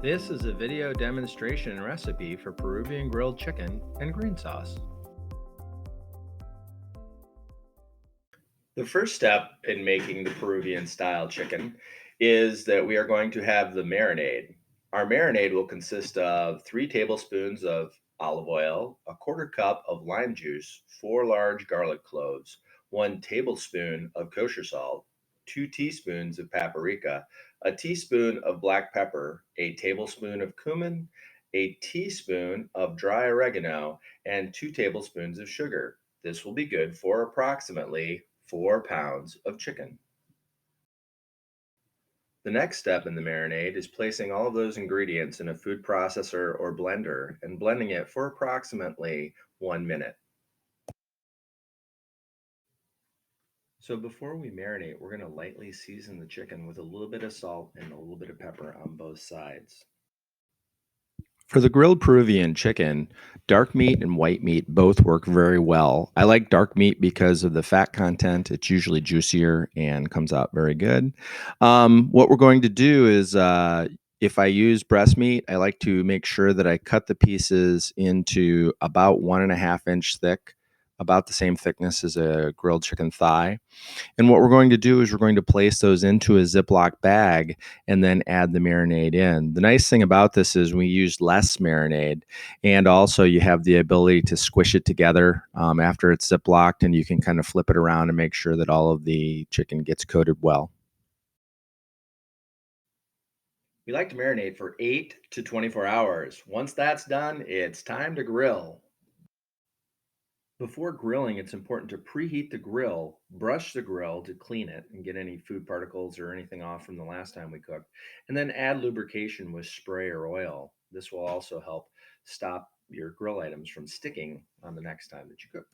This is a video demonstration recipe for Peruvian grilled chicken and green sauce. The first step in making the Peruvian style chicken is that we are going to have the marinade. Our marinade will consist of 3 tablespoons of olive oil, a quarter cup of lime juice, 4 large garlic cloves, 1 tablespoon of kosher salt, 2 teaspoons of paprika, a teaspoon of black pepper, a tablespoon of cumin, a teaspoon of dry oregano, and 2 tablespoons of sugar. This will be good for approximately 4 pounds of chicken. The next step in the marinade is placing all of those ingredients in a food processor or blender and blending it for approximately 1 minute. So before we marinate, we're going to lightly season the chicken with a little bit of salt and a little bit of pepper on both sides. For the grilled Peruvian chicken, dark meat and white meat both work very well. I like dark meat because of the fat content. It's usually juicier and comes out very good. What we're going to do is, if I use breast meat, I like to make sure that I cut the pieces into about 1.5 inch thick, about the same thickness as a grilled chicken thigh. And what we're going to do is we're going to place those into a Ziploc bag and then add the marinade in. The nice thing about this is we used less marinade, and also you have the ability to squish it together after it's Ziplocked, and you can kind of flip it around and make sure that all of the chicken gets coated well. We like to marinate for 8 to 24 hours. Once that's done, it's time to grill. Before grilling, it's important to preheat the grill, brush the grill to clean it and get any food particles or anything off from the last time we cooked, and then add lubrication with spray or oil. This will also help stop your grill items from sticking on the next time that you cook.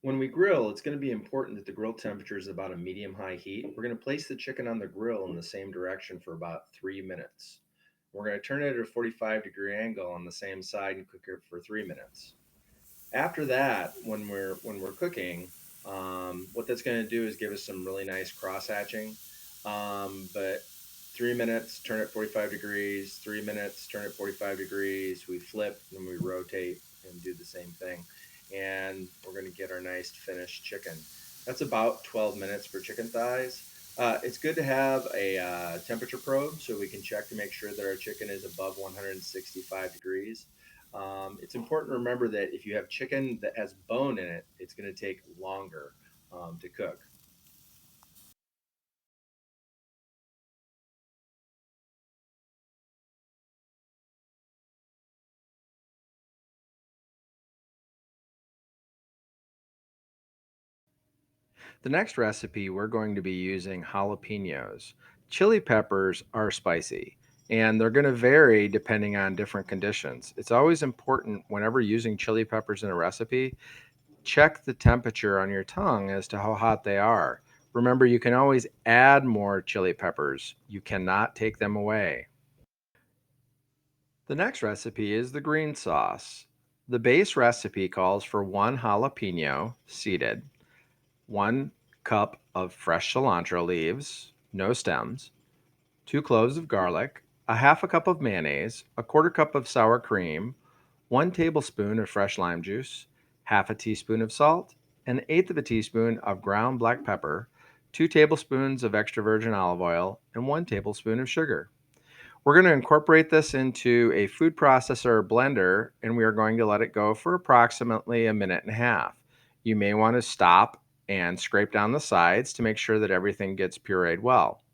When we grill, it's going to be important that the grill temperature is about a medium high heat. We're going to place the chicken on the grill in the same direction for about 3 minutes. We're going to turn it at a 45-degree angle on the same side and cook it for 3 minutes. After that, when we're cooking, what that's going to do is give us some really nice cross hatching. But 3 minutes, turn it 45 degrees. 3 minutes, turn it 45 degrees. We flip and we rotate and do the same thing, and we're going to get our nice finished chicken. That's about 12 minutes for chicken thighs. It's good to have a temperature probe so we can check to make sure that our chicken is above 165 degrees. It's important to remember that if you have chicken that has bone in it, it's going to take longer to cook. The next recipe, we're going to be using jalapenos. Chili peppers are spicy, and they're going to vary depending on different conditions. It's always important whenever using chili peppers in a recipe, check the temperature on your tongue as to how hot they are. Remember, you can always add more chili peppers. You cannot take them away. The next recipe is the green sauce. The base recipe calls for 1 jalapeno seeded, 1 cup of fresh cilantro leaves, no stems, 2 cloves of garlic, a half a cup of mayonnaise, a quarter cup of sour cream, 1 tablespoon of fresh lime juice, half a teaspoon of salt, an eighth of a teaspoon of ground black pepper, 2 tablespoons of extra virgin olive oil, and 1 tablespoon of sugar. We're going to incorporate this into a food processor or blender, and we are going to let it go for approximately a minute and a half. You may want to stop and scrape down the sides to make sure that everything gets pureed well.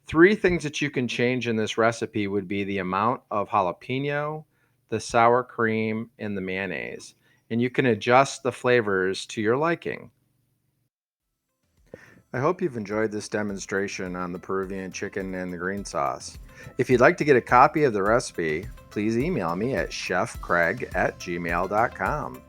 3 things that you can change in this recipe would be the amount of jalapeno, the sour cream, and the mayonnaise. And you can adjust the flavors to your liking. I hope you've enjoyed this demonstration on the Peruvian chicken and the green sauce. If you'd like to get a copy of the recipe, please email me at chefcraig@gmail.com.